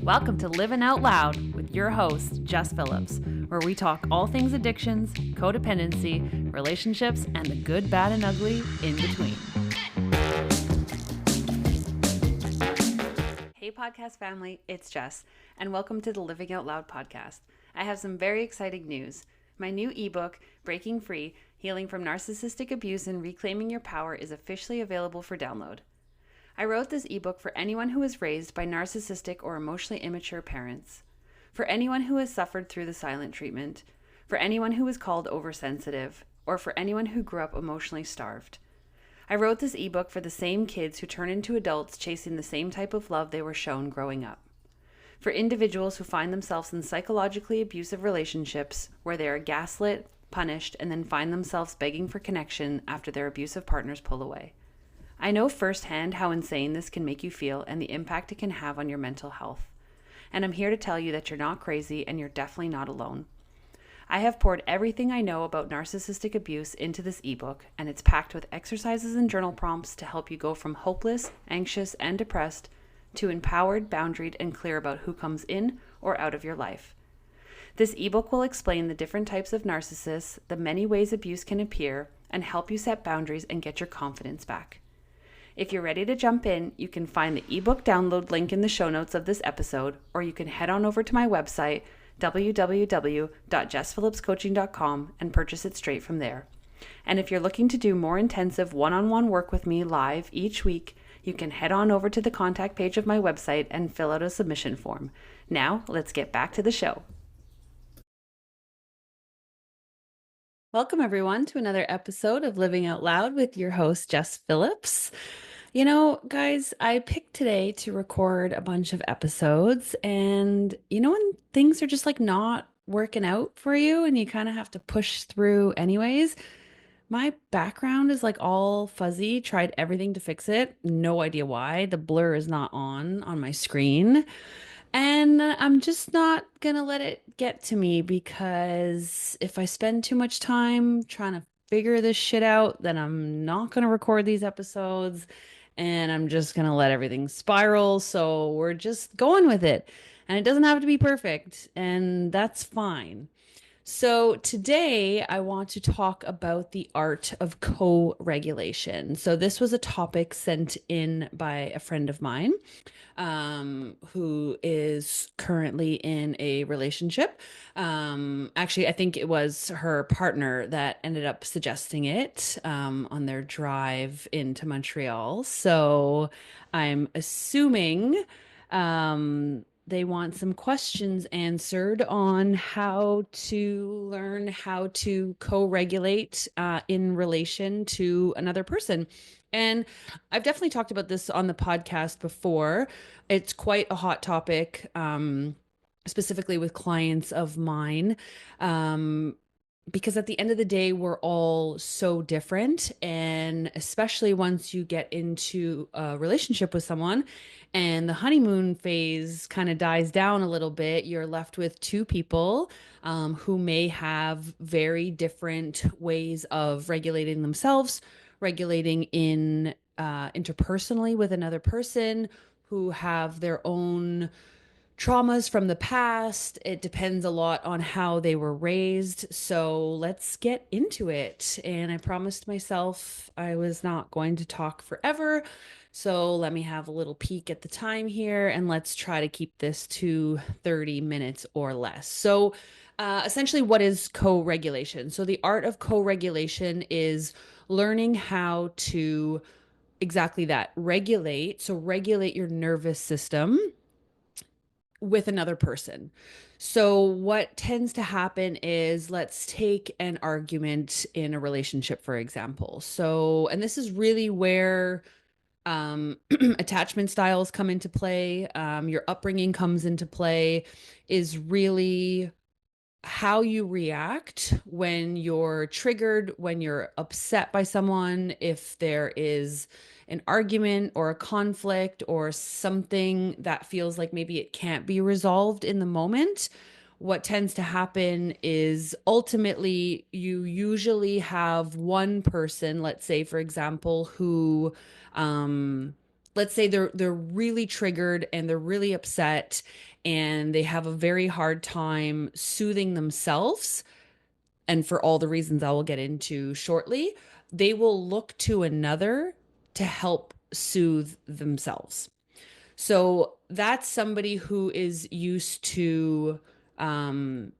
Welcome to Living Out Loud with your host, Jess Phillips, where we talk all things addictions, codependency, relationships, and the good, bad, and ugly in between. Hey, podcast family, it's Jess, and welcome to the Living Out Loud podcast. I have some very exciting news. My new ebook, Breaking Free, Healing from Narcissistic Abuse and Reclaiming Your Power, is officially available for download. I wrote this ebook for anyone who was raised by narcissistic or emotionally immature parents, for anyone who has suffered through the silent treatment, for anyone who was called oversensitive, or for anyone who grew up emotionally starved. I wrote this ebook for the same kids who turn into adults chasing the same type of love they were shown growing up. For individuals who find themselves in psychologically abusive relationships where they are gaslit, punished, and then find themselves begging for connection after their abusive partners pull away. I know firsthand how insane this can make you feel and the impact it can have on your mental health. And I'm here to tell you that you're not crazy and you're definitely not alone. I have poured everything I know about narcissistic abuse into this ebook, and it's packed with exercises and journal prompts to help you go from hopeless, anxious, and depressed to empowered, boundaried, and clear about who comes in or out of your life. This ebook will explain the different types of narcissists, the many ways abuse can appear, and help you set boundaries and get your confidence back. If you're ready to jump in, you can find the ebook download link in the show notes of this episode, or you can head on over to my website, www.jessphillipscoaching.com, and purchase it straight from there. And if you're looking to do more intensive one-on-one work with me live each week, you can head on over to the contact page of my website and fill out a submission form. Now, let's get back to the show. Welcome, everyone, to another episode of Living Out Loud with your host, Jess Phillips. You know, guys, I picked today to record a bunch of episodes, and when things are just like not working out for you and you kind of have to push through anyways. My background is like all fuzzy, tried everything to fix it. No idea why. The blur is not on my screen. And I'm just not going to let it get to me, because if I spend too much time trying to figure this shit out, then I'm not going to record these episodes and I'm just going to let everything spiral. So we're just going with it. And it doesn't have to be perfect, and that's fine. So today I want to talk about the art of co-regulation. So this was a topic sent in by a friend of mine, who is currently in a relationship. Actually, I think it was her partner that ended up suggesting it, on their drive into Montreal. So I'm assuming, they want some questions answered on how to learn how to co-regulate in relation to another person. And I've definitely talked about this on the podcast before. It's quite a hot topic, specifically with clients of mine. Because at the end of the day, we're all so different. And especially once you get into a relationship with someone and the honeymoon phase kind of dies down a little bit, you're left with two people who may have very different ways of regulating themselves, regulating in interpersonally with another person, who have their own traumas from the past. It depends a lot on how they were raised. So let's get into it. And I promised myself I was not going to talk forever. So let me have a little peek at the time here, and let's try to keep this to 30 minutes or less. So essentially, what is co-regulation? So the art of co-regulation is learning how to exactly that, regulate. So regulate your nervous system with another person. So what tends to happen is, let's take an argument in a relationship, for example. So, and this is really where attachment styles come into play. Your upbringing comes into play, is really how you react when you're triggered, when you're upset by someone, if there is an argument or a conflict or something that feels like maybe it can't be resolved in the moment. What tends to happen is, ultimately you usually have one person, let's say for example, who let's say they're really triggered and they're really upset and they have a very hard time soothing themselves, and for all the reasons I will get into shortly, they will look to another to help soothe themselves. So that's somebody who is used to, um,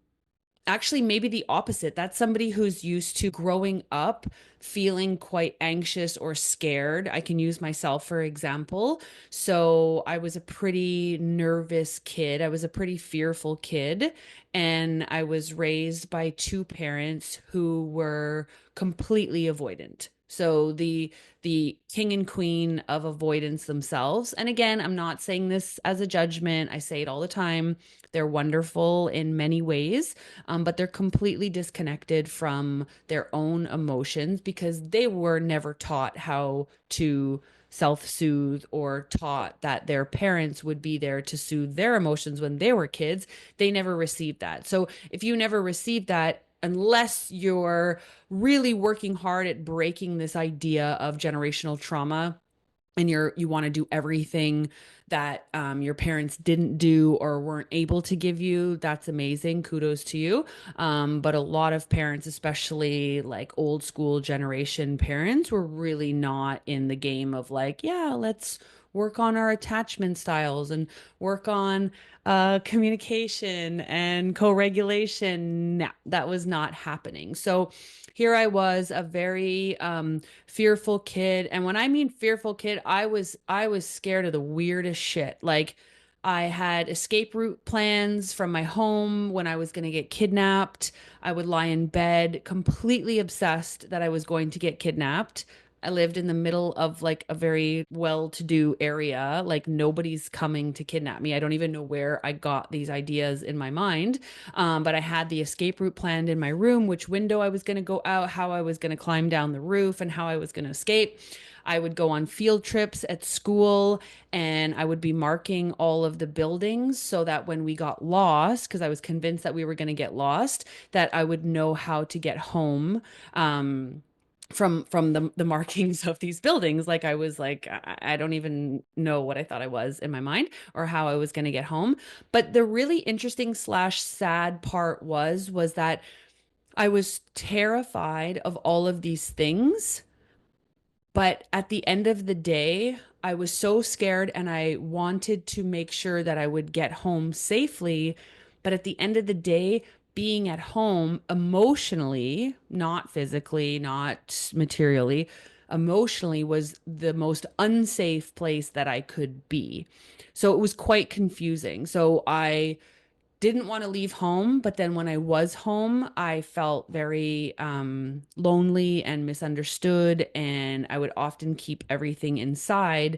actually, maybe the opposite. That's somebody who's used to growing up feeling quite anxious or scared. I can use myself for example. So I was a pretty nervous kid. I was a pretty fearful kid. And I was raised by two parents who were completely avoidant. So the king and queen of avoidance themselves. And again, I'm not saying this as a judgment. I say it all the time. They're wonderful in many ways, but they're completely disconnected from their own emotions because they were never taught how to self soothe or taught that their parents would be there to soothe their emotions when they were kids. They never received that. So if you never received that, unless you're really working hard at breaking this idea of generational trauma, and you want to do everything that your parents didn't do or weren't able to give you, that's amazing. Kudos to you. But a lot of parents, especially like old school generation parents, were really not in the game of like, yeah, let's work on our attachment styles and work on communication and co-regulation. No, that was not happening. So here I was, a very fearful kid. And when I mean fearful kid, I was scared of the weirdest shit. Like I had escape route plans from my home when I was going to get kidnapped. I would lie in bed completely obsessed that I was going to get kidnapped. I lived in the middle of like a very well-to-do area. Like nobody's coming to kidnap me. I don't even know where I got these ideas in my mind. But I had the escape route planned in my room, which window I was going to go out, how I was going to climb down the roof, and how I was going to escape. I would go on field trips at school and I would be marking all of the buildings so that when we got lost, because I was convinced that we were going to get lost, that I would know how to get home. From the markings of these buildings, like I was like I don't even know what I thought I was in my mind or how I was going to get home. But the really interesting slash sad part was that I was terrified of all of these things, but at the end of the day, I was so scared and I wanted to make sure that I would get home safely. But at the end of the day, being at home emotionally, not physically, not materially, emotionally was the most unsafe place that I could be. So it was quite confusing. So I didn't want to leave home, but then when I was home, I felt very lonely and misunderstood, and I would often keep everything inside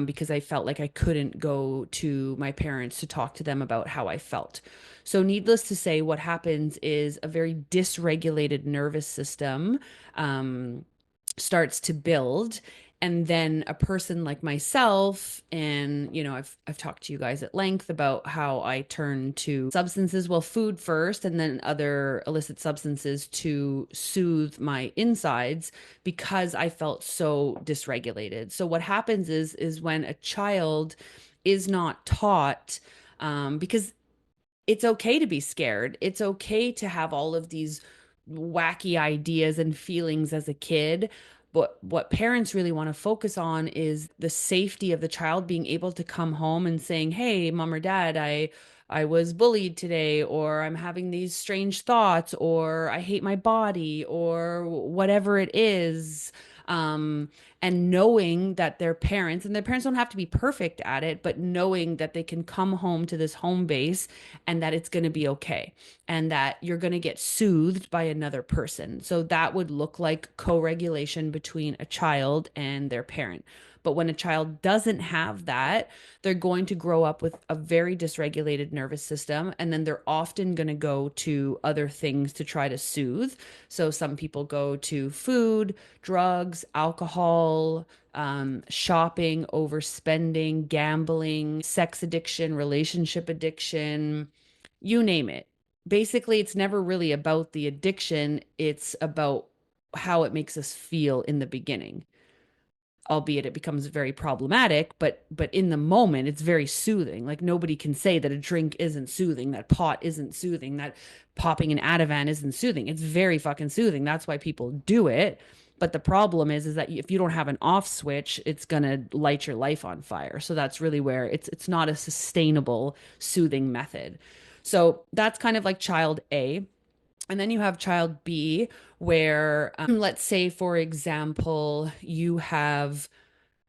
because I felt like I couldn't go to my parents to talk to them about how I felt. So, needless to say, what happens is a very dysregulated nervous system um, starts to build, and then a person like myself, and I've talked to you guys at length about how I turn to substances, well, food first and then other illicit substances to soothe my insides because I felt so dysregulated. So what happens is when a child is not taught, because it's okay to be scared. It's okay to have all of these wacky ideas and feelings as a kid. But what parents really want to focus on is the safety of the child being able to come home and saying, "Hey, mom or dad, I was bullied today, or I'm having these strange thoughts, or I hate my body, or whatever it is." Um, and knowing that their parents, and their parents don't have to be perfect at it, but knowing that they can come home to this home base and that it's going to be okay and that you're going to get soothed by another person. So that would look like co-regulation between a child and their parent. But when a child doesn't have that, they're going to grow up with a very dysregulated nervous system. And then they're often going to go to other things to try to soothe. So some people go to food, drugs, alcohol, shopping, overspending, gambling, sex addiction, relationship addiction, you name it. Basically, it's never really about the addiction, it's about how it makes us feel in the beginning. albeit it becomes very problematic, but in the moment it's very soothing. Like nobody can say that a drink isn't soothing, that pot isn't soothing, that popping an Ativan isn't soothing. It's very fucking soothing. That's why people do it. But the problem is that if you don't have an off switch, it's gonna light your life on fire. So that's really where it's not a sustainable soothing method. So that's kind of like child A. And then you have child B, where, let's say, for example, you have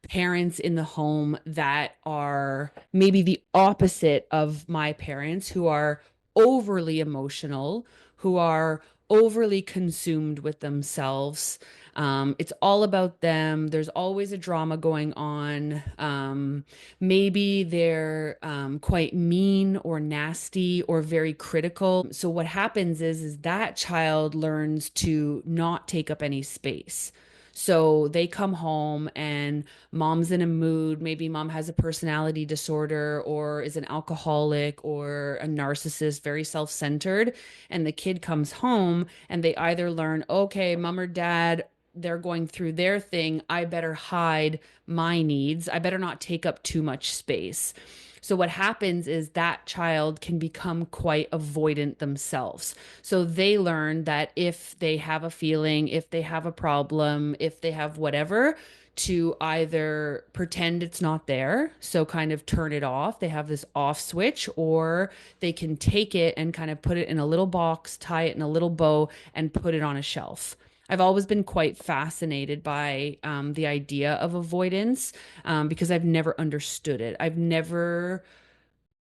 parents in the home that are maybe the opposite of my parents, who are overly emotional, who are overly consumed with themselves. It's all about them. There's always a drama going on. Maybe they're quite mean or nasty or very critical. So what happens is that child learns to not take up any space. So they come home and mom's in a mood. Maybe mom has a personality disorder or is an alcoholic or a narcissist, very self-centered. And the kid comes home and they either learn, okay, mom or dad, they're going through their thing. I better hide my needs. I better not take up too much space. So what happens is that child can become quite avoidant themselves. So they learn that if they have a feeling, if they have a problem, if they have whatever, to either pretend it's not there, so kind of turn it off. They have this off switch, or they can take it and kind of put it in a little box, tie it in a little bow, and put it on a shelf. I've always been quite fascinated by the idea of avoidance because I've never understood it. I don't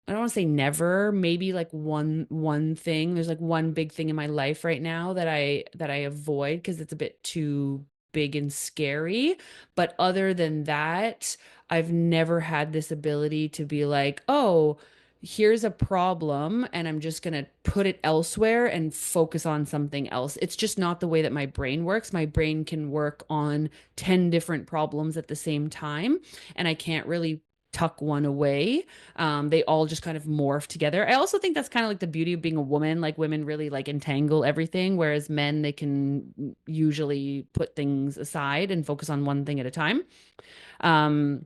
want to say never, maybe like one thing. There's like one big thing in my life right now that I avoid because it's a bit too big and scary. But other than that, I've never had this ability to be like, "Oh, here's a problem and I'm just going to put it elsewhere and focus on something else." It's just not the way that my brain works. My brain can work on 10 different problems at the same time, and I can't really tuck one away. They all just kind of morph together. I also think that's kind of like the beauty of being a woman. Like women really like entangle everything, whereas men, they can usually put things aside and focus on one thing at a time. Um,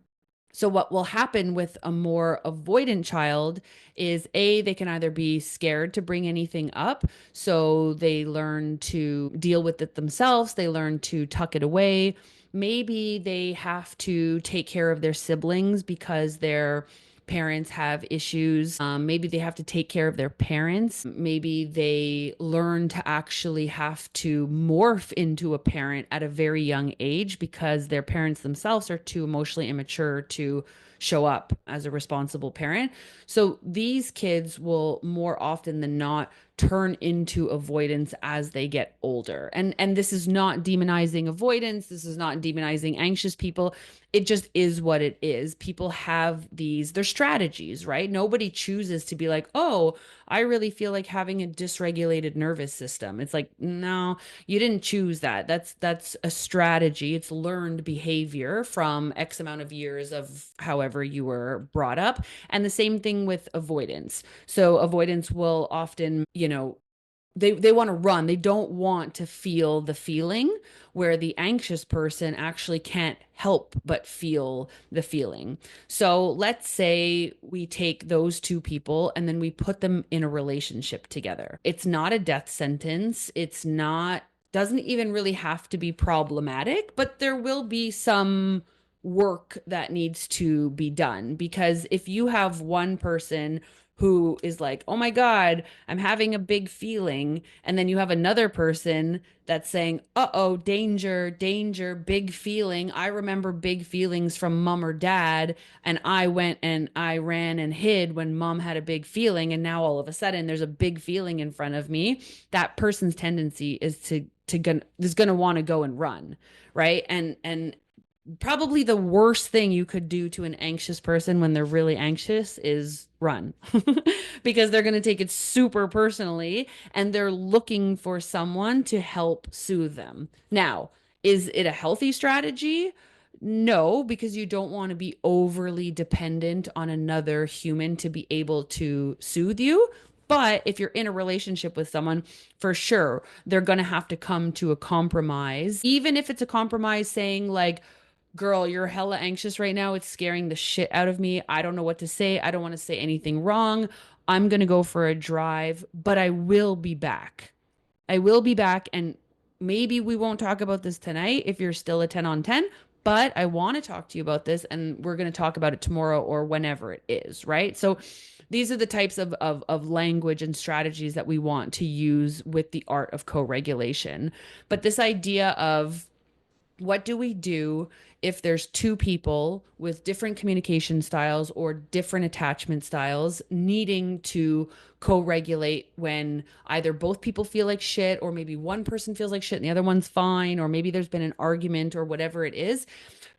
so what will happen with a more avoidant child is they can either be scared to bring anything up, so they learn to deal with it themselves, they learn to tuck it away. Maybe they have to take care of their siblings because their parents have issues. Maybe they have to take care of their parents. Maybe they learn to actually have to morph into a parent at a very young age because their parents themselves are too emotionally immature to show up as a responsible parent. So these kids will more often than not turn into avoidance as they get older. And this is not demonizing avoidance. This is not demonizing anxious people. It just is what it is. People have their strategies, right? Nobody chooses to be like, "Oh, I really feel like having a dysregulated nervous system." It's like, no, you didn't choose that. That's a strategy. It's learned behavior from X amount of years of however you were brought up. And the same thing with avoidance. So avoidance will often, they want to run. They don't want to feel the feeling, where the anxious person actually can't help but feel the feeling. So let's say we take those two people and then we put them in a relationship together. It's not a death sentence. It's not, doesn't even really have to be problematic, but there will be some work that needs to be done, because if you have one person who is like, "Oh my God, I'm having a big feeling," and then you have another person that's saying, "Uh-oh, danger, danger, big feeling. I remember big feelings from mom or dad, and I went and I ran and hid when mom had a big feeling, and now all of a sudden there's a big feeling in front of me." That person's tendency is is gonna want to go and run, right? And probably the worst thing you could do to an anxious person when they're really anxious is run, because they're going to take it super personally and they're looking for someone to help soothe them. Now, is it a healthy strategy? No, because you don't want to be overly dependent on another human to be able to soothe you. But if you're in a relationship with someone, for sure, they're going to have to come to a compromise, even if it's a compromise saying, like, girl, you're hella anxious right now. It's scaring the shit out of me. I don't know what to say. I don't want to say anything wrong. I'm going to go for a drive, but I will be back. I will be back. And maybe we won't talk about this tonight if you're still a 10 on 10, but I want to talk to you about this and we're going to talk about it tomorrow or whenever it is, right? So these are the types of language and strategies that we want to use with the art of co-regulation. But this idea of what do we do if there's two people with different communication styles or different attachment styles needing to co-regulate when either both people feel like shit or maybe one person feels like shit and the other one's fine, or maybe there's been an argument or whatever it is.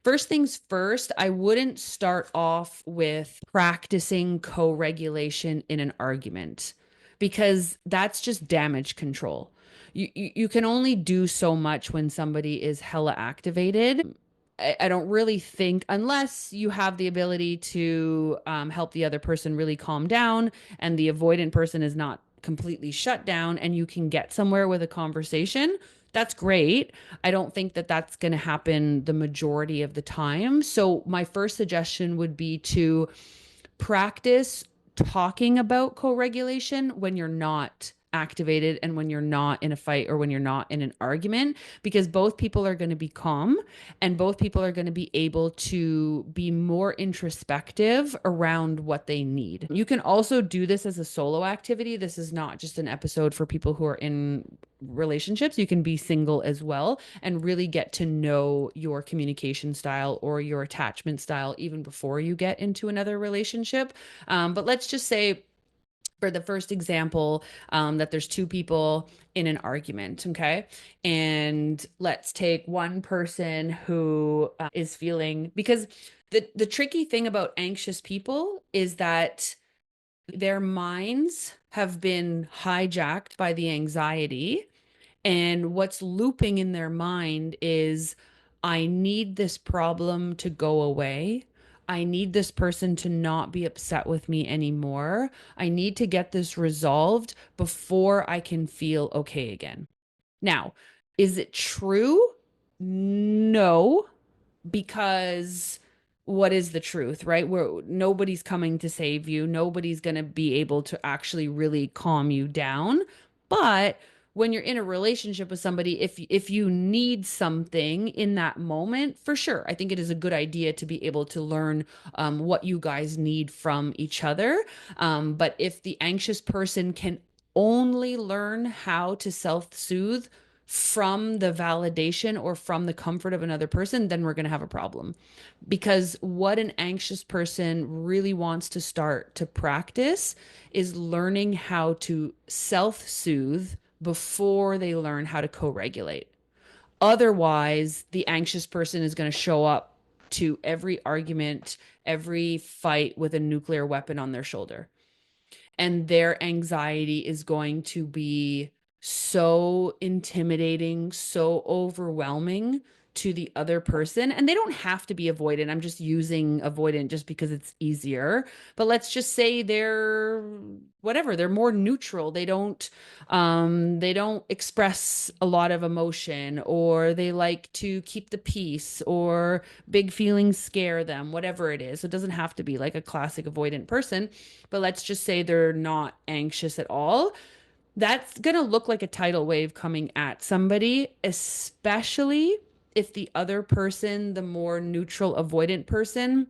First things first, I wouldn't start off with practicing co-regulation in an argument because that's just damage control. You can only do so much when somebody is hella activated. I don't really think, unless you have the ability to help the other person really calm down and the avoidant person is not completely shut down and you can get somewhere with a conversation, that's great. I don't think that that's going to happen the majority of the time. So, my first suggestion would be to practice talking about co-regulation when you're not activated and when you're not in a fight or when you're not in an argument, because both people are going to be calm and both people are going to be able to be more introspective around what they need. You can also do this as a solo activity. This is not just an episode for people who are in relationships. You can be single as well and really get to know your communication style or your attachment style even before you get into another relationship. But let's just say, for the first example, that there's two people in an argument, okay? And let's take one person who is feeling, because the tricky thing about anxious people is that their minds have been hijacked by the anxiety, and what's looping in their mind is, I need this problem to go away. I need this person to not be upset with me anymore. I need to get this resolved before I can feel okay again. Now, is it true? No, because what is the truth, right? Where nobody's coming to save you, nobody's going to be able to actually really calm you down. But when you're in a relationship with somebody, if you need something in that moment, for sure, I think it is a good idea to be able to learn what you guys need from each other. But if the anxious person can only learn how to self-soothe from the validation or from the comfort of another person, then we're going to have a problem. Because what an anxious person really wants to start to practice is learning how to self soothe before they learn how to co regulate. Otherwise, the anxious person is going to show up to every argument, every fight with a nuclear weapon on their shoulder, and their anxiety is going to be so intimidating, so overwhelming to the other person. And they don't have to be avoidant. I'm just using avoidant just because it's easier. But let's just say they're whatever, they're more neutral. They don't express a lot of emotion, or they like to keep the peace, or big feelings scare them, whatever it is. So it doesn't have to be like a classic avoidant person, but let's just say they're not anxious at all. That's going to look like a tidal wave coming at somebody, especially if the other person, the more neutral avoidant person,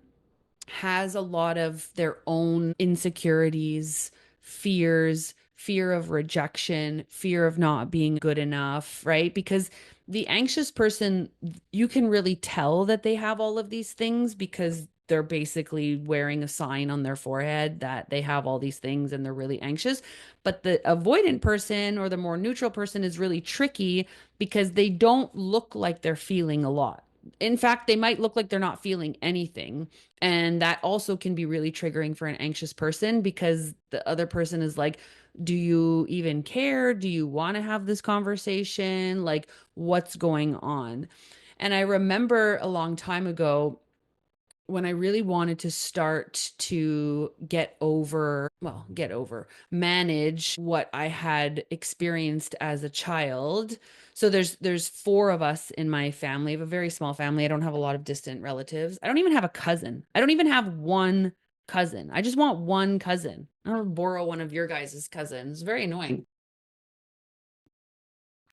has a lot of their own insecurities, fears, fear of rejection, fear of not being good enough, right? Because the anxious person, you can really tell that they have all of these things because they're basically wearing a sign on their forehead that they have all these things and they're really anxious. But the avoidant person or the more neutral person is really tricky because they don't look like they're feeling a lot. In fact, they might look like they're not feeling anything. And that also can be really triggering for an anxious person because the other person is like, do you even care? Do you want to have this conversation? Like, what's going on? And I remember a long time ago, when I really wanted to start to manage what I had experienced as a child. So there's four of us in my family. I have a very small family. I don't have a lot of distant relatives. I don't even have a cousin. I don't even have one cousin. I just want one cousin. I don't borrow one of your guys' cousins. Very annoying.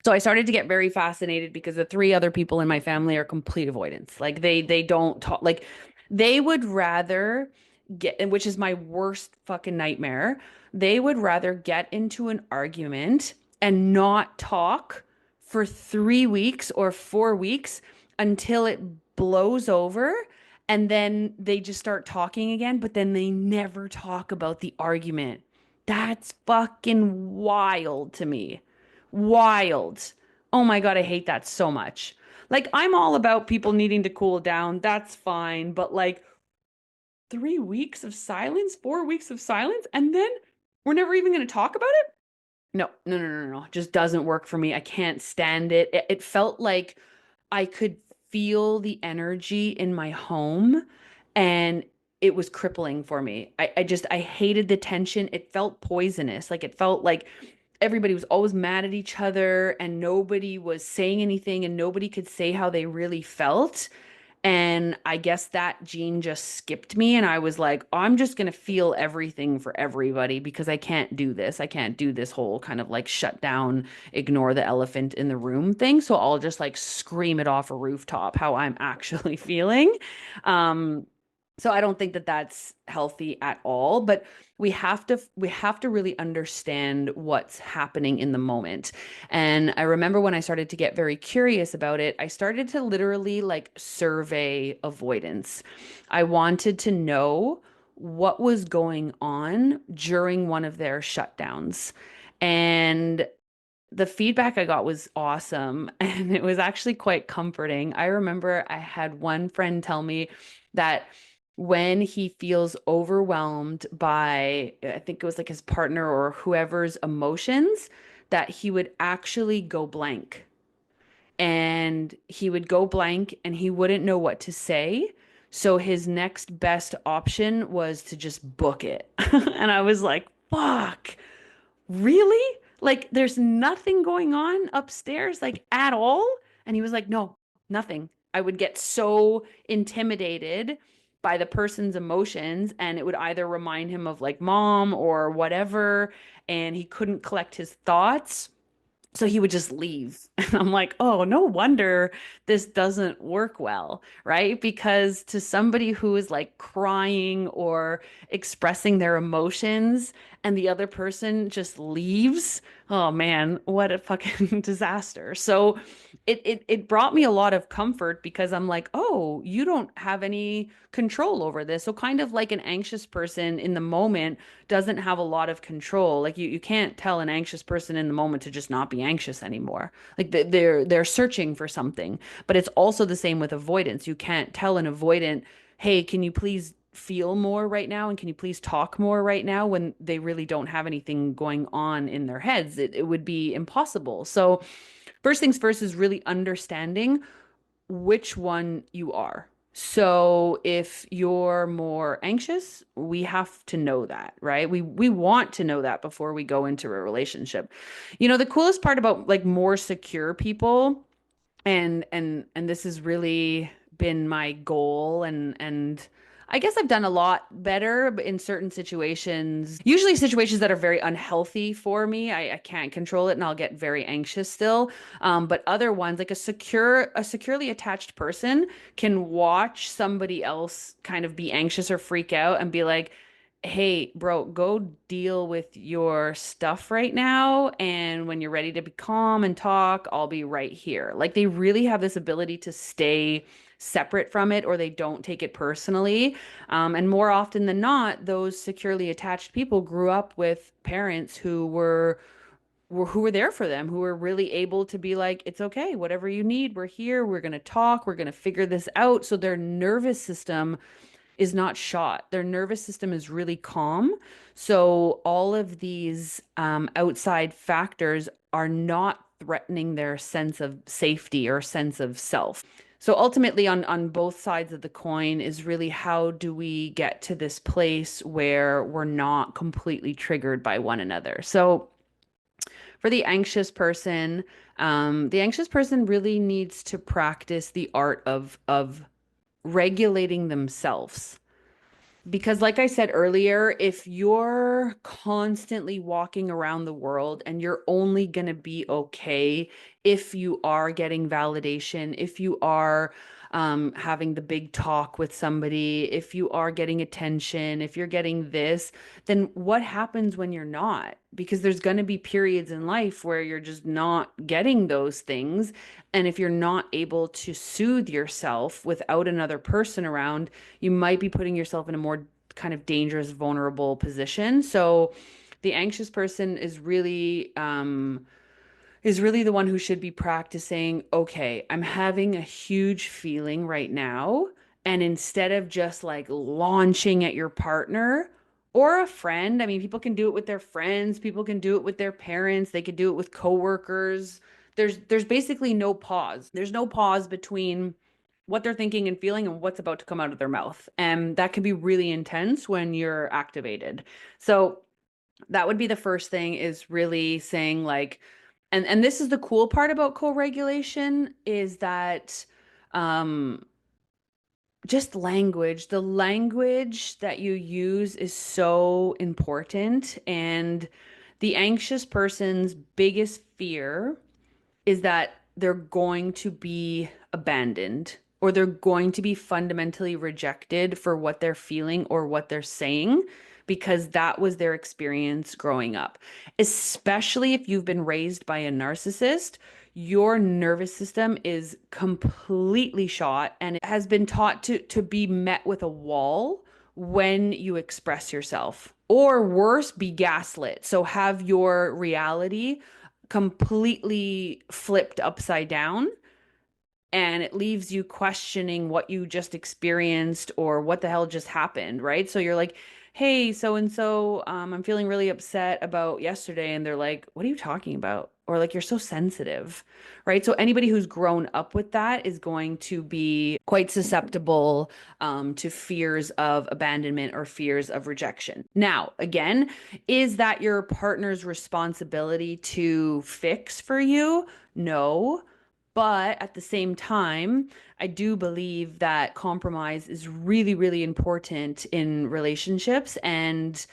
So I started to get very fascinated because the three other people in my family are complete avoidance. Like they don't talk, like they would rather get, and which is my worst fucking nightmare. They would rather get into an argument and not talk for 3 weeks or 4 weeks until it blows over. And then they just start talking again, but then they never talk about the argument. That's fucking wild to me. Wild. Oh my God, I hate that so much. Like, I'm all about people needing to cool down. That's fine. But like 3 weeks of silence, 4 weeks of silence, and then we're never even going to talk about it? No, no, no, no, no. It just doesn't work for me. I can't stand it. It felt like I could feel the energy in my home and it was crippling for me. I hated the tension. It felt poisonous. Like it felt like everybody was always mad at each other and nobody was saying anything and nobody could say how they really felt. And I guess that gene just skipped me. And I was like, I'm just going to feel everything for everybody because I can't do this. I can't do this whole kind of like shut down, ignore the elephant in the room thing. So I'll just like scream it off a rooftop how I'm actually feeling. Um, so I don't think that that's healthy at all, but we have to really understand what's happening in the moment. And I remember when I started to get very curious about it, I started to literally like survey avoidance. I wanted to know what was going on during one of their shutdowns. And the feedback I got was awesome and it was actually quite comforting. I remember I had one friend tell me that when he feels overwhelmed by, I think it was like his partner or whoever's emotions, that he would actually go blank. And he would go blank and he wouldn't know what to say. So his next best option was to just book it. And I was like, fuck. Really? Like, there's nothing going on upstairs, like at all? And he was like, no, nothing. I would get so intimidated by the person's emotions, and it would either remind him of like mom or whatever, and he couldn't collect his thoughts. So he would just leave. And I'm like, oh, no wonder this doesn't work well, right? Because to somebody who is like crying or expressing their emotions and the other person just leaves, oh man, what a fucking disaster. So it brought me a lot of comfort because I'm like, oh, you don't have any control over this. So kind of like an anxious person in the moment doesn't have a lot of control. Like you can't tell an anxious person in the moment to just not be anxious anymore. Like they're searching for something. But it's also the same with avoidance. You can't tell an avoidant, "Hey, can you please feel more right now and can you please talk more right now," when they really don't have anything going on in their heads. It would be impossible. So first things first is really understanding which one you are. So if you're more anxious, we have to know that, right? We want to know that before we go into a relationship. The coolest part about like more secure people, and this has really been my goal, and I guess I've done a lot better in certain situations, usually situations that are very unhealthy for me. I can't control it and I'll get very anxious still. But other ones, like a securely attached person can watch somebody else kind of be anxious or freak out and be like, hey, bro, go deal with your stuff right now. And when you're ready to be calm and talk, I'll be right here. Like they really have this ability to stay separate from it or they don't take it personally. And more often than not, those securely attached people grew up with parents who were there for them, who were really able to be like, it's okay, whatever you need, we're here, we're going to talk, we're going to figure this out. So their nervous system is not shot. Their nervous system is really calm. So all of these outside factors are not threatening their sense of safety or sense of self. So ultimately on both sides of the coin is really how do we get to this place where we're not completely triggered by one another. So for the anxious person really needs to practice the art of regulating themselves. Because, like I said earlier, if you're constantly walking around the world and you're only going to be okay if you are getting validation, if you are having the big talk with somebody, if you are getting attention, if you're getting this, then what happens when you're not? Because there's going to be periods in life where you're just not getting those things. And if you're not able to soothe yourself without another person around, you might be putting yourself in a more kind of dangerous, vulnerable position. So the anxious person is really the one who should be practicing, okay, I'm having a huge feeling right now. And instead of just like launching at your partner or a friend, I mean, people can do it with their friends, people can do it with their parents, they could do it with coworkers. There's basically no pause. There's no pause between what they're thinking and feeling and what's about to come out of their mouth. And that can be really intense when you're activated. So that would be the first thing, is really saying like, and this is the cool part about co-regulation, is that um just language, the language that you use is so important. And the anxious person's biggest fear is that they're going to be abandoned, or they're going to be fundamentally rejected for what they're feeling or what they're saying, because that was their experience growing up. Especially if you've been raised by a narcissist, your nervous system is completely shot and it has been taught to be met with a wall when you express yourself, or worse, be gaslit. So have your reality completely flipped upside down, and it leaves you questioning what you just experienced or what the hell just happened, right? So you're like, hey, so and so, I'm feeling really upset about yesterday. And they're like, what are you talking about? Or like, you're so sensitive, right? So anybody who's grown up with that is going to be quite susceptible to fears of abandonment or fears of rejection. Now, again, is that your partner's responsibility to fix for you? No. But at the same time, I do believe that compromise is really, really important in relationships. And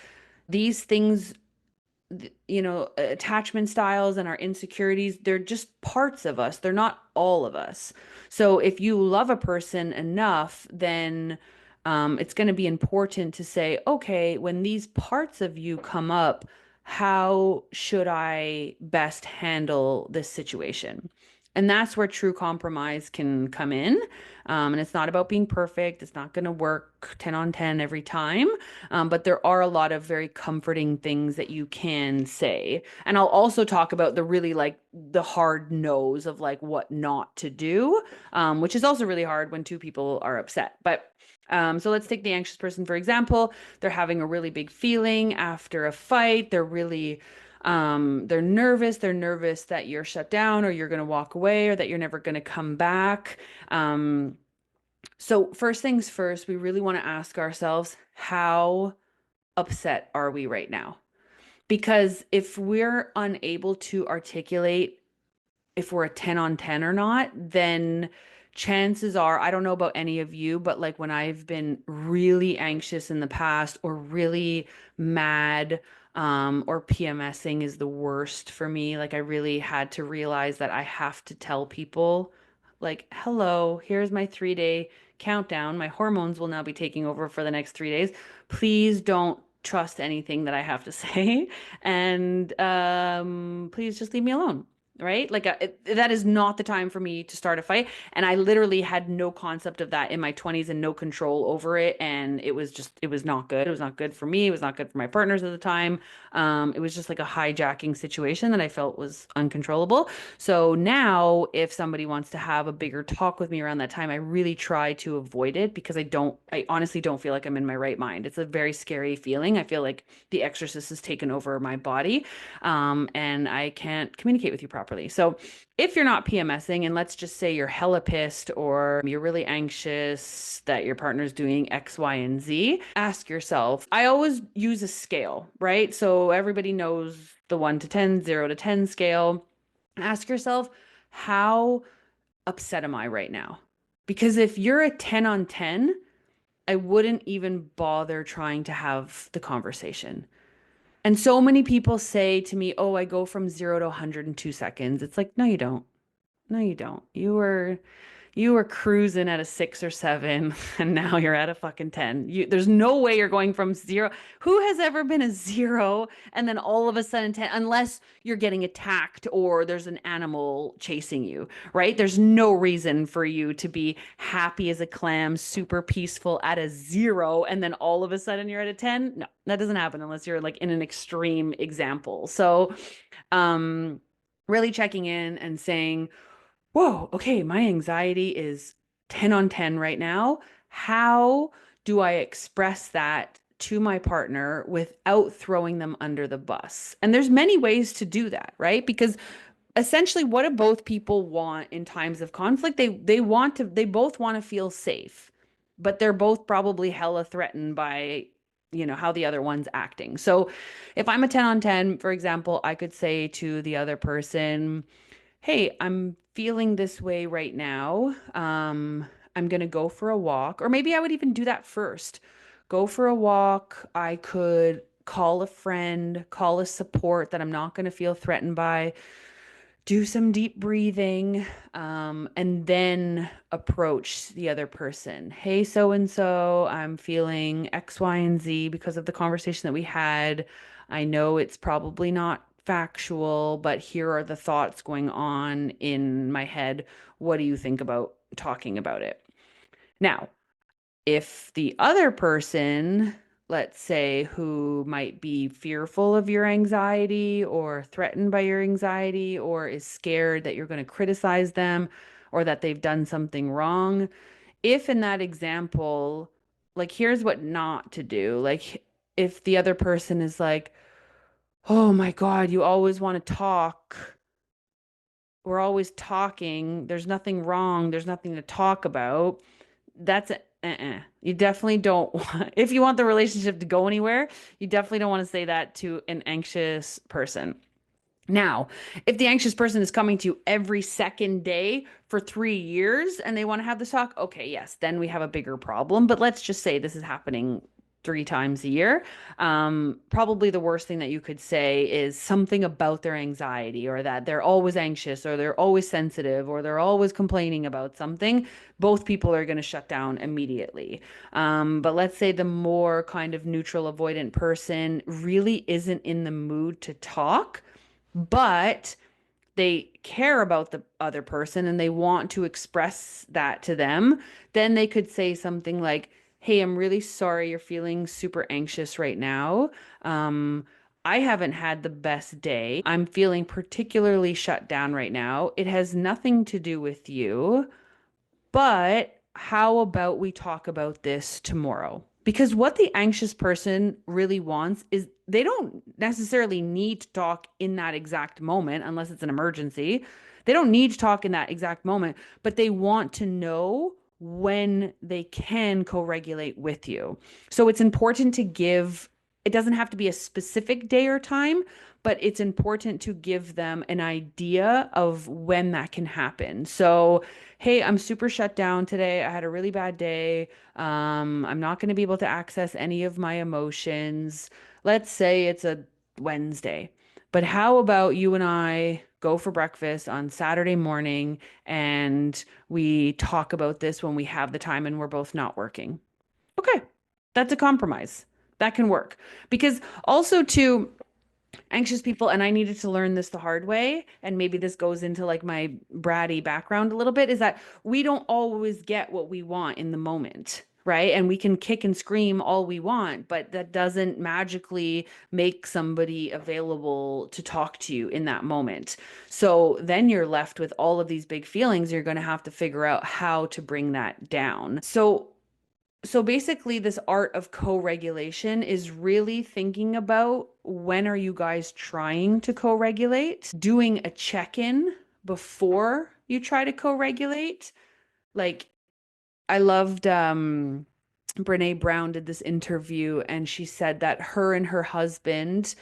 these things, attachment styles and our insecurities, they're just parts of us. They're not all of us. So if you love a person enough, then it's going to be important to say, okay, when these parts of you come up, how should I best handle this situation? And that's where true compromise can come in. And it's not about being perfect. It's not going to work 10 on 10 every time. But there are a lot of very comforting things that you can say. And I'll also talk about the really like the hard no's of like what not to do, which is also really hard when two people are upset. But so let's take the anxious person, for example. They're having a really big feeling after a fight. They're nervous. They're nervous that you're shut down or you're going to walk away or that you're never going to come back. So first things first, we really want to ask ourselves, how upset are we right now? Because if we're unable to articulate if we're a 10 on 10 or not, then chances are, I don't know about any of you, but like when I've been really anxious in the past or really mad, or PMSing is the worst for me. Like I really had to realize that I have to tell people, like, hello, here's my 3 day countdown. My hormones will now be taking over for the next 3 days. Please don't trust anything that I have to say. And please just leave me alone. Right? Like that is not the time for me to start a fight. And I literally had no concept of that in my 20s and no control over it. And it was not good. It was not good for me. It was not good for my partners at the time. It was just like a hijacking situation that I felt was uncontrollable. So now if somebody wants to have a bigger talk with me around that time, I really try to avoid it because I honestly don't feel like I'm in my right mind. It's a very scary feeling. I feel like the exorcist has taken over my body, and I can't communicate with you properly. properly. So if you're not PMSing, and let's just say you're hella pissed or you're really anxious that your partner's doing X, Y, and Z, ask yourself. I always use a scale, right? So everybody knows the 1 to 10, 0 to 10 scale. Ask yourself, how upset am I right now? Because if you're a 10 on 10, I wouldn't even bother trying to have the conversation. And so many people say to me, "Oh, I go from 0 to 100 in 2 seconds." It's like, no, you don't. No, you don't. You were cruising at a 6 or 7, and now you're at a fucking 10. There's no way you're going from zero. Who has ever been a zero and then all of a sudden 10, unless you're getting attacked or there's an animal chasing you, right? There's no reason for you to be happy as a clam, super peaceful at a zero, and then all of a sudden you're at a 10. No, that doesn't happen unless you're like in an extreme example. So, um, really checking in and saying, whoa, okay, my anxiety is 10 on 10 right now. How do I express that to my partner without throwing them under the bus? And there's many ways to do that, right? Because essentially what do both people want in times of conflict? They both want to feel safe, but they're both probably hella threatened by how the other one's acting. So if I'm a 10 on 10, for example, I could say to the other person, hey, I'm feeling this way right now. I'm going to go for a walk. Or maybe I would even do that first. Go for a walk. I could call a friend, call a support that I'm not going to feel threatened by, do some deep breathing, and then approach the other person. Hey, so and so, I'm feeling X, Y, and Z because of the conversation that we had. I know it's probably not factual, but here are the thoughts going on in my head. What do you think about talking about it? Now, if the other person, let's say, who might be fearful of your anxiety or threatened by your anxiety or is scared that you're going to criticize them or that they've done something wrong, if in that example, like, here's what not to do. Like, if the other person is like, oh my God, you always want to talk. We're always talking. There's nothing wrong. There's nothing to talk about. That's You definitely don't want, if you want the relationship to go anywhere, you definitely don't want to say that to an anxious person. Now, if the anxious person is coming to you every second day for 3 years and they want to have this talk, okay, yes, then we have a bigger problem. But let's just say this is happening 3 times a year. Probably the worst thing that you could say is something about their anxiety or that they're always anxious or they're always sensitive or they're always complaining about something. Both people are going to shut down immediately. But let's say the more kind of neutral, avoidant person really isn't in the mood to talk, but they care about the other person and they want to express that to them, then they could say something like, hey, I'm really sorry you're feeling super anxious right now. Um, I haven't had the best day. I'm feeling particularly shut down right now. It has nothing to do with you. But how about we talk about this tomorrow? Because what the anxious person really wants is they don't necessarily need to talk in that exact moment unless it's an emergency. They don't need to talk in that exact moment, but they want to know when they can co-regulate with you. So it's important to give, it doesn't have to be a specific day or time, but it's important to give them an idea of when that can happen. So, hey, I'm super shut down today. I had a really bad day. I'm not going to be able to access any of my emotions. Let's say it's a Wednesday. But how about you and I go for breakfast on Saturday morning and we talk about this when we have the time and we're both not working? Okay, that's a compromise. That can work. Because also, too, anxious people, and I needed to learn this the hard way, and maybe this goes into like my bratty background a little bit, is that we don't always get what we want in the moment, right? And we can kick and scream all we want, but that doesn't magically make somebody available to talk to you in that moment. So then you're left with all of these big feelings. You're going to have to figure out how to bring that down. So So basically, this art of co-regulation is really thinking about when are you guys trying to co-regulate, doing a check-in before you try to co-regulate. Like I loved Brene Brown did this interview and she said that her and her husband,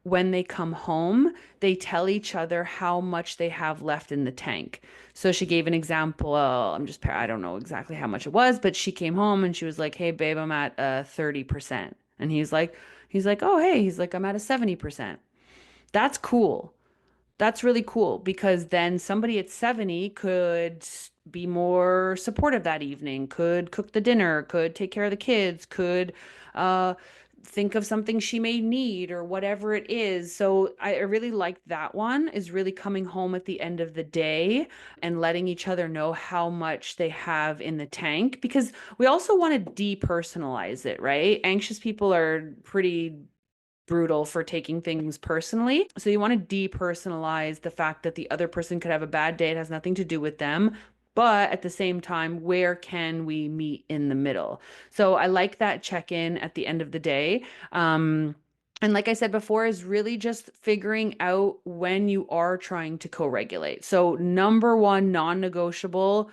when they come home, they tell each other how much they have left in the tank. So she gave an example. I don't know exactly how much it was, but she came home and she was like, "Hey, babe, I'm at 30%." And he's like, "Oh, hey," he's like, "I'm at a 70%." That's cool. That's really cool because then somebody at 70 could be more supportive that evening, could cook the dinner, could take care of the kids, could uh, think of something she may need or whatever it is. So I really like that one is really coming home at the end of the day and letting each other know how much they have in the tank because we also want to depersonalize it, right? Anxious people are pretty brutal for taking things personally. So you want to depersonalize the fact that the other person could have a bad day. It has nothing to do with them. But at the same time, where can we meet in the middle? So I like that check in at the end of the day. And like I said before, is really just figuring out when you are trying to co-regulate. So, number one, non-negotiable,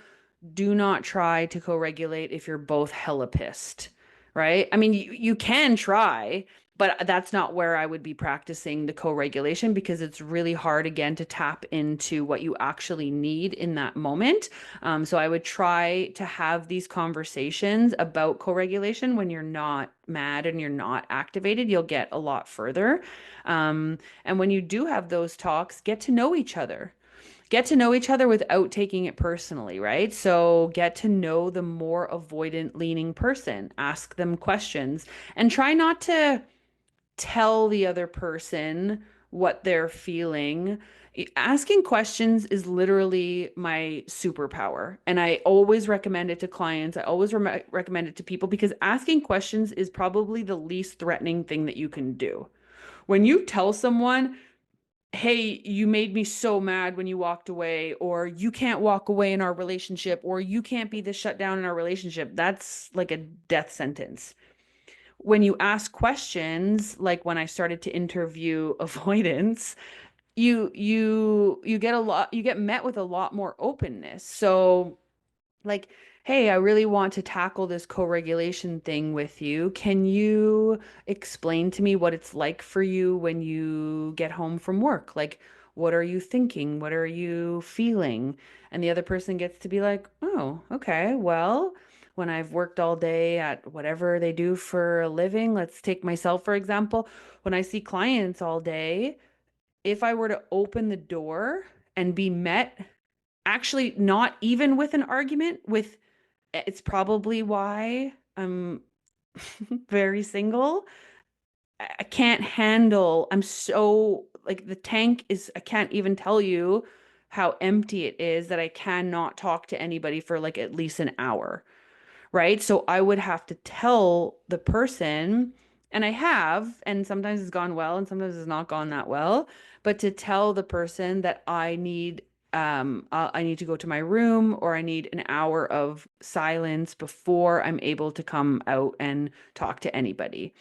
do not try to co-regulate if you're both hella pissed, right? I mean, you can try, but that's not where I would be practicing the co-regulation because it's really hard again to tap into what you actually need in that moment. So I would try to have these conversations about co-regulation when you're not mad and you're not activated, you'll get a lot further. And when you do have those talks, get to know each other. Get to know each other without taking it personally, right? So get to know the more avoidant leaning person, ask them questions, and try not to tell the other person what they're feeling. Asking questions is literally my superpower. And I always recommend it to clients. I always recommend it to people because asking questions is probably the least threatening thing that you can do. When you tell someone, "Hey, you made me so mad when you walked away," or "You can't walk away in our relationship," or "You can't be this shut down in our relationship," that's like a death sentence. When you ask questions, like when I started to interview avoidance, you get a lot, you get met with a lot more openness. So like, "Hey, I really want to tackle this co-regulation thing with you. Can you explain to me what it's like for you when you get home from work? Like, what are you thinking? What are you feeling?" And the other person gets to be like, "Oh, okay. Well, when I've worked all day at whatever they do for a living, let's take myself for example, when I see clients all day, if I were to open the door and be met actually not even with an argument, with it's probably why I'm very single. I can't handle, I'm so like the tank is, I can't even tell you how empty it is that I cannot talk to anybody for like at least an hour, right? So I would have to tell the person, and I have, and sometimes it's gone well and sometimes it's not gone that well, but to tell the person that I need to go to my room or I need an hour of silence before I'm able to come out and talk to anybody.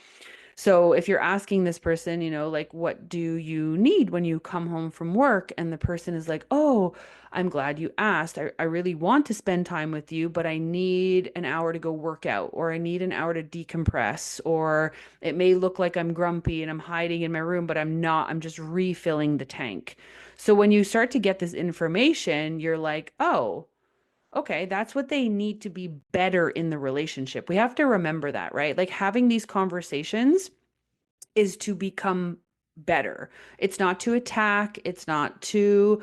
So if you're asking this person, like, "What do you need when you come home from work?" And the person is like, "Oh, I'm glad you asked. I really want to spend time with you, but I need an hour to go work out, or I need an hour to decompress, or it may look like I'm grumpy and I'm hiding in my room, but I'm not. I'm just refilling the tank." So when you start to get this information, you're like, "Oh, okay, that's what they need to be better in the relationship." We have to remember that, right? Like having these conversations is to become better. It's not to attack, it's not to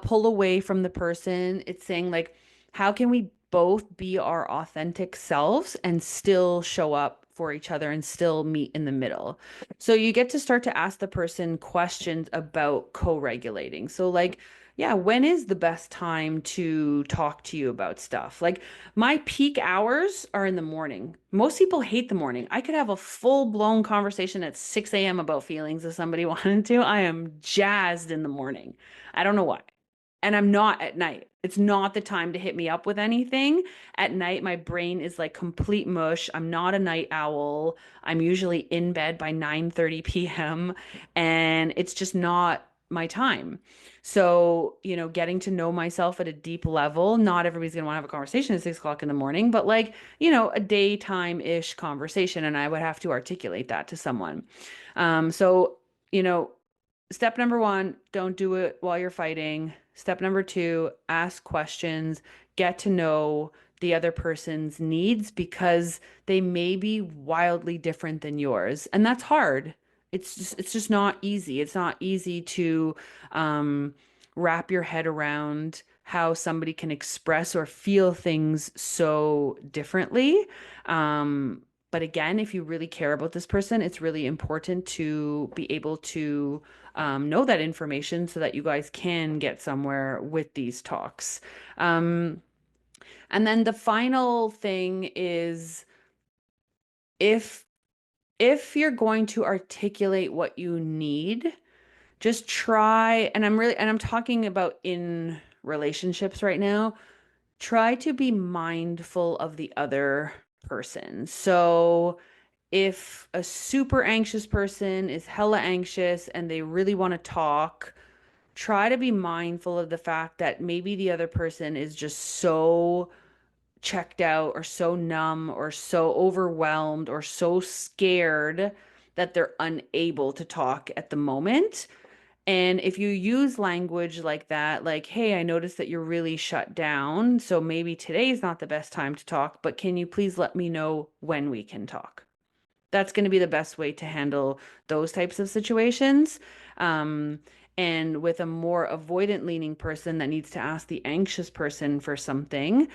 pull away from the person. It's saying, like, how can we both be our authentic selves and still show up for each other and still meet in the middle? So you get to start to ask the person questions about co-regulating. So, like, yeah, when is the best time to talk to you about stuff? Like, my peak hours are in the morning. Most people hate the morning. I could have a full-blown conversation at 6 a.m. about feelings if somebody wanted to. I am jazzed in the morning. I don't know why. and I'm not at night. It's not the time to hit me up with anything. At night, my brain is like complete mush. I'm not a night owl. I'm usually in bed by 9:30 p.m. and it's just not my time. So, getting to know myself at a deep level, not everybody's gonna want to have a conversation at 6 o'clock in the morning, but like, a daytime-ish conversation, and I would have to articulate that to someone. So, you know, step number one, don't do it while you're fighting. Step number two, ask questions, get to know the other person's needs because they may be wildly different than yours. And that's hard. It's just not easy. It's not easy to wrap your head around how somebody can express or feel things so differently. But again, if you really care about this person, it's really important to be able to know that information so that you guys can get somewhere with these talks. Um, and then the final thing is if if you're going to articulate what you need, just try, and I'm talking about in relationships right now, try to be mindful of the other person. So if a super anxious person is hella anxious and they really want to talk, try to be mindful of the fact that maybe the other person is just so checked out or so numb or so overwhelmed or so scared that they're unable to talk at the moment. And if you use language like that, like, hey, I noticed that you're really shut down, so maybe today's not the best time to talk, but can you please let me know when we can talk? That's going to be the best way to handle those types of situations. Um, and with a more avoidant leaning person that needs to ask the anxious person for something,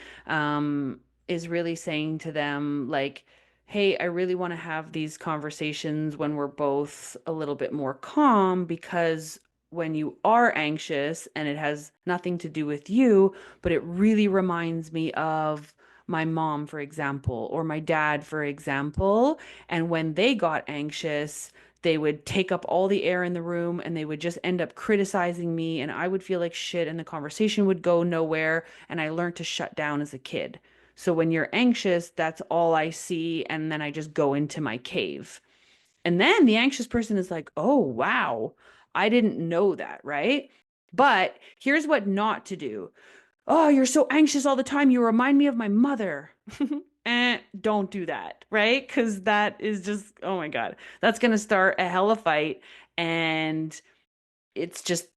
is really saying to them, like, hey, I really want to have these conversations when we're both a little bit more calm because when you are anxious and it has nothing to do with you, but it really reminds me of my mom, for example, or my dad, for example. And when they got anxious, they would take up all the air in the room and they would just end up criticizing me. And I would feel like shit and the conversation would go nowhere. And I learned to shut down as a kid. So when you're anxious, that's all I see. And then I just go into my cave. And then the anxious person is like, oh, wow, I didn't know that, right? But here's what not to do. Oh, you're so anxious all the time. You remind me of my mother. Don't do that, right? Because that is just, oh my God, that's going to start a hella fight. And it's just,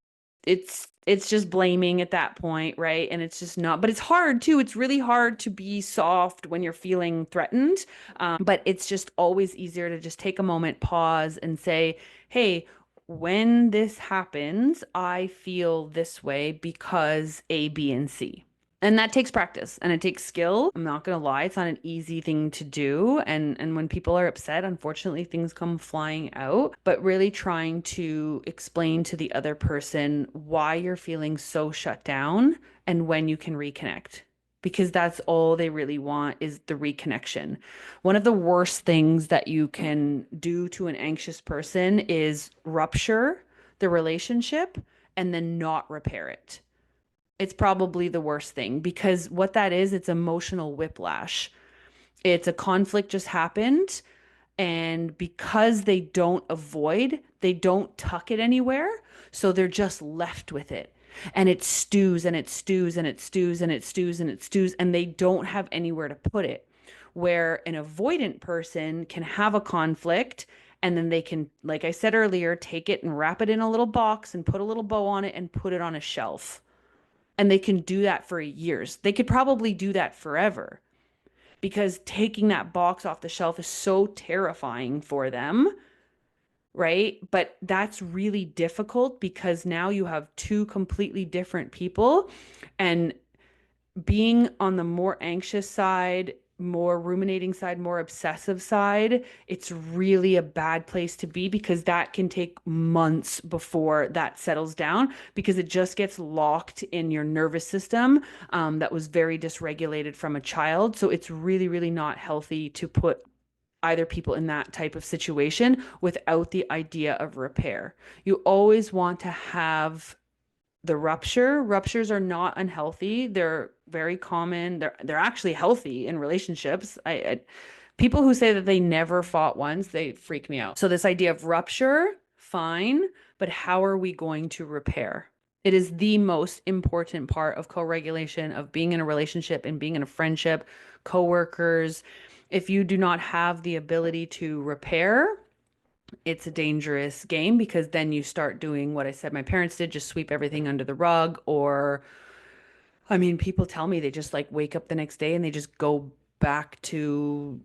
it's just blaming at that point, right? And it's just not, but it's hard too. It's really hard to be soft when you're feeling threatened. But it's just always easier to just take a moment, pause, and say, hey, when this happens, I feel this way because A, B, and C. And that takes practice and it takes skill. I'm not gonna lie, it's not an easy thing to do. And when people are upset, unfortunately, things come flying out. But really trying to explain to the other person why you're feeling so shut down and when you can reconnect. Because that's all they really want is the reconnection. One of the worst things that you can do to an anxious person is rupture the relationship and then not repair it. It's probably the worst thing because what that is, it's emotional whiplash. It's a conflict just happened. And because they don't avoid, they don't tuck it anywhere. So they're just left with it. And it stews and it stews and it stews and it stews and it stews, and they don't have anywhere to put it. Where an avoidant person can have a conflict and then they can, like I said earlier, take it and wrap it in a little box and put a little bow on it and put it on a shelf. And they can do that for years. They could probably do that forever because taking that box off the shelf is so terrifying for them, right? But that's really difficult because now you have two completely different people, and being on the more anxious side, more ruminating side, more obsessive side, it's really a bad place to be because that can take months before that settles down because it just gets locked in your nervous system that was very dysregulated from a child. So it's really, really not healthy to put either people in that type of situation without the idea of repair. You always want to have the ruptures are not unhealthy. They're very common. They're actually healthy in relationships. People who say that they never fought once, they freak me out. So this idea of rupture, fine, but how are we going to repair? It is the most important part of co-regulation, of being in a relationship and being in a friendship, coworkers. If you do not have the ability to repair, it's a dangerous game, because then you start doing what I said my parents did, just sweep everything under the rug. Or, I mean, people tell me they just like wake up the next day and they just go back to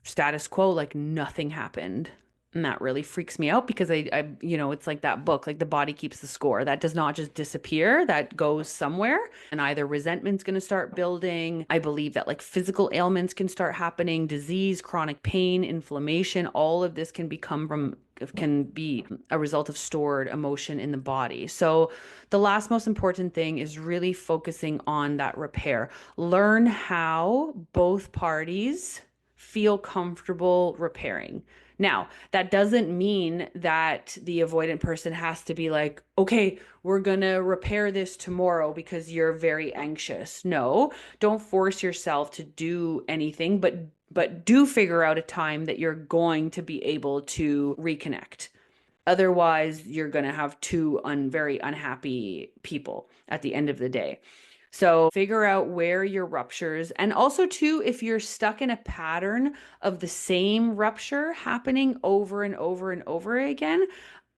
status quo, like nothing happened. And that really freaks me out, because it's like that book, like the body keeps the score. That does not just disappear, that goes somewhere. And either resentment's going to start building. I believe that like physical ailments can start happening, disease, chronic pain, inflammation, all of this can be a result of stored emotion in the body. So the last most important thing is really focusing on that repair. Learn how both parties feel comfortable repairing. Now, that doesn't mean that the avoidant person has to be like, okay, we're going to repair this tomorrow because you're very anxious. No, don't force yourself to do anything, but do figure out a time that you're going to be able to reconnect. Otherwise, you're going to have two very unhappy people at the end of the day. So figure out where your ruptures, and also too, if you're stuck in a pattern of the same rupture happening over and over and over again,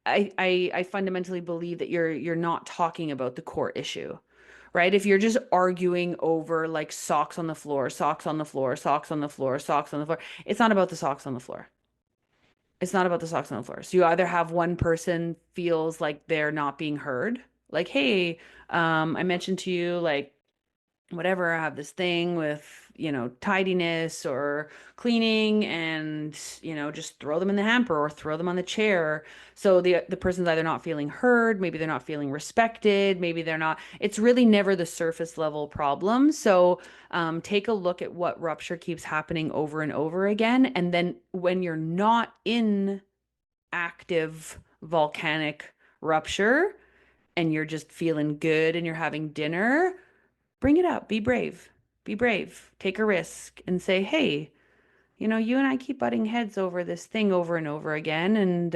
I fundamentally believe that you're not talking about the core issue, right? If you're just arguing over like socks on the floor, socks on the floor, socks on the floor, socks on the floor, it's not about the socks on the floor. It's not about the socks on the floor. So you either have one person feels like they're not being heard, like, hey, I mentioned to you, like, whatever, I have this thing with, tidiness or cleaning, and, just throw them in the hamper or throw them on the chair. So the person's either not feeling heard, maybe they're not feeling respected, maybe they're not, it's really never the surface level problem. So take a look at what rupture keeps happening over and over again. And then when you're not in active volcanic rupture and you're just feeling good and you're having dinner, bring it up. Be brave. Be brave. Take a risk and say, hey, you and I keep butting heads over this thing over and over again. And,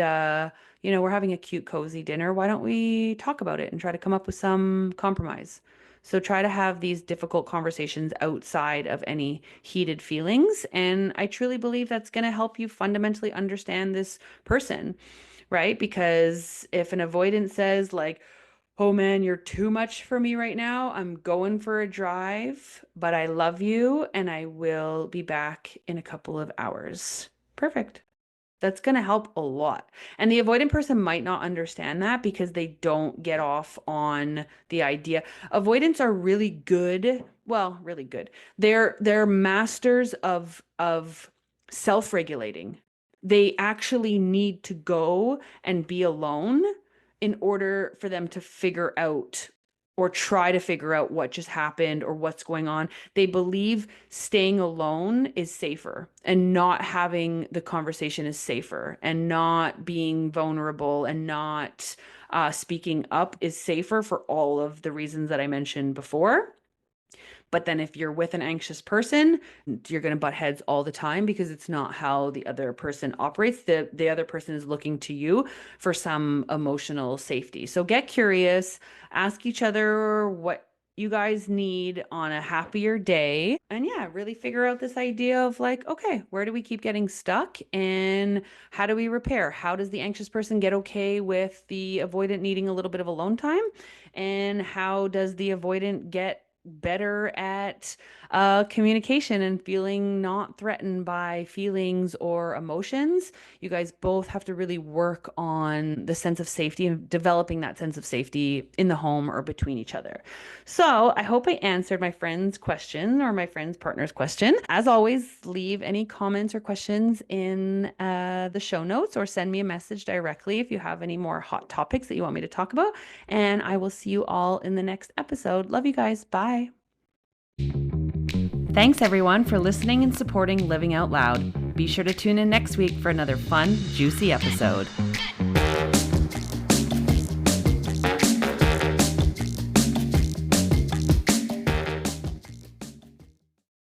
we're having a cute, cozy dinner. Why don't we talk about it and try to come up with some compromise? So try to have these difficult conversations outside of any heated feelings. And I truly believe that's going to help you fundamentally understand this person, right? Because if an avoidant says, like, oh man, you're too much for me right now, I'm going for a drive, but I love you and I will be back in a couple of hours. Perfect. That's going to help a lot. And the avoidant person might not understand that because they don't get off on the idea. Avoidants are really good. Well, really good. They're masters of self-regulating. They actually need to go and be alone in order for them to figure out or try to figure out what just happened or what's going on. They believe staying alone is safer, and not having the conversation is safer, and not being vulnerable and not speaking up is safer, for all of the reasons that I mentioned before. But then if you're with an anxious person, you're going to butt heads all the time because it's not how the other person operates. The other person is looking to you for some emotional safety. So get curious, ask each other what you guys need on a happier day. And yeah, really figure out this idea of like, okay, where do we keep getting stuck and how do we repair? How does the anxious person get okay with the avoidant needing a little bit of alone time? And how does the avoidant get better at communication and feeling not threatened by feelings or emotions? You guys both have to really work on the sense of safety and developing that sense of safety in the home or between each other. So I hope I answered my friend's question or my friend's partner's question. As always, leave any comments or questions in the show notes, or send me a message directly if you have any more hot topics that you want me to talk about. And I will see you all in the next episode. Love you guys. Bye. Thanks everyone for listening and supporting Living Out Loud. Be sure to tune in next week for another fun, juicy episode.